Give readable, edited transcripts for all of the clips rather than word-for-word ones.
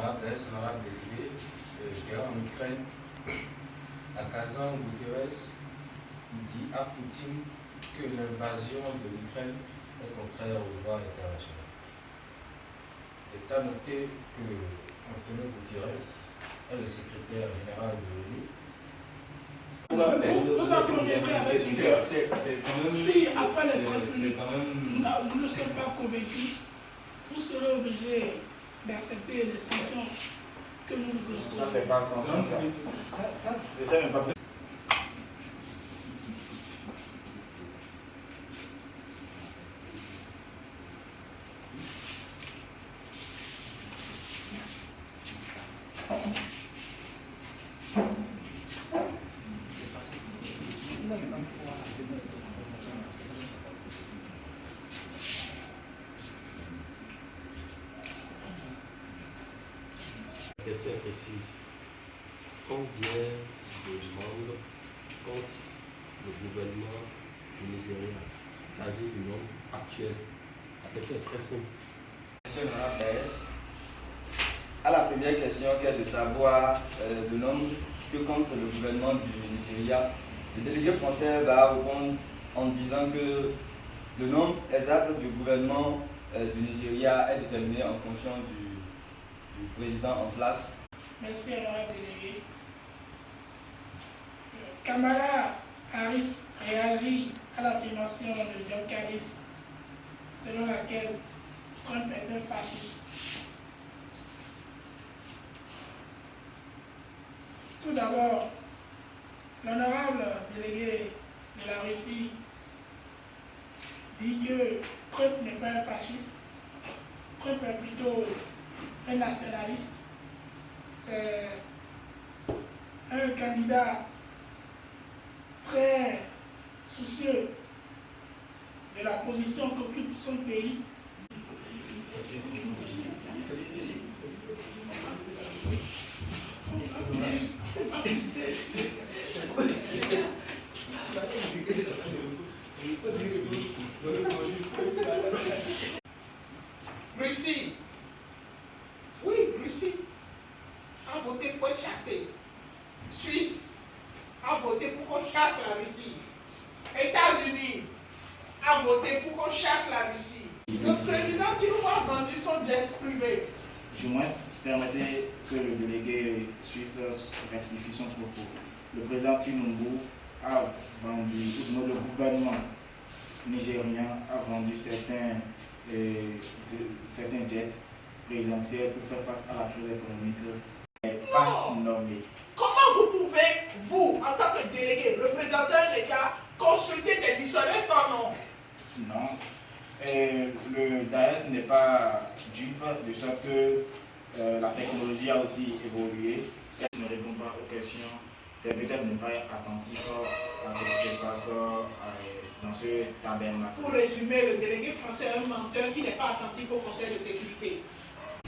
honorable délégué, guerre en Ukraine, à Kazan, Guterres dit à Poutine que l'invasion de l'Ukraine est contraire au droit international. Il est à noter que Antonio Guterres est le secrétaire général de l'ONU. Vous affirmez avec si après les 30 minutes, nous ne sommes pas convaincus, vous serez obligé d'accepter les sanctions que nous vous imposons. Ça, c'est pas sanction, ça. Je sais même pas. La question est précise. Combien de membres compte le gouvernement du Nigeria? Il s'agit du nombre actuel. La question est très simple. Monsieur l'AS, à la première question qui est de savoir le nombre que compte le gouvernement du Nigeria, le délégué français va répondre en disant que le nombre exact du gouvernement du Nigeria est déterminé en fonction du président en place. Merci, honorable délégué. Kamala Harris réagit à l'affirmation de John Harris selon laquelle Trump est un fasciste. Tout d'abord, l'honorable délégué de la Russie dit que Trump n'est pas un fasciste, Trump est plutôt un nationaliste. C'est un candidat très soucieux de la position qu'occupe son pays. Russie, oui, Russie a voté pour être chassée. Suisse a voté pour qu'on chasse la Russie. États-Unis a voté pour qu'on chasse la Russie. Le président Tinubu a vendu son jet privé. Du moins, permettez que le délégué suisse rectifie son propos. Le président Tinubu a vendu, le gouvernement nigérien a vendu certains jets présidentiels pour faire face à la crise économique. Pas nommé. Comment vous pouvez, vous, en tant que délégué, représenter un État, consulter des dictionnaires sans nom? Non. Et le DAES n'est pas dupe, de sorte que la technologie a aussi évolué. Si on ne répond pas aux questions, c'est peut-être ne pas être attentif à ce qui se passe dans ce tabernacle. Pour résumer, le délégué français est un menteur qui n'est pas attentif au Conseil de sécurité.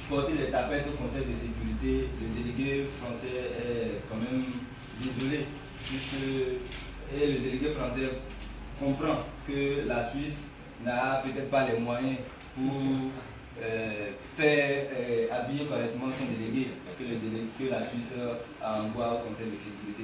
Porter les tapettes au Conseil de sécurité, le délégué français est quand même désolé, et le délégué français comprend que la Suisse n'a peut-être pas les moyens pour faire habiller correctement son délégué, que la Suisse envoie au Conseil de sécurité.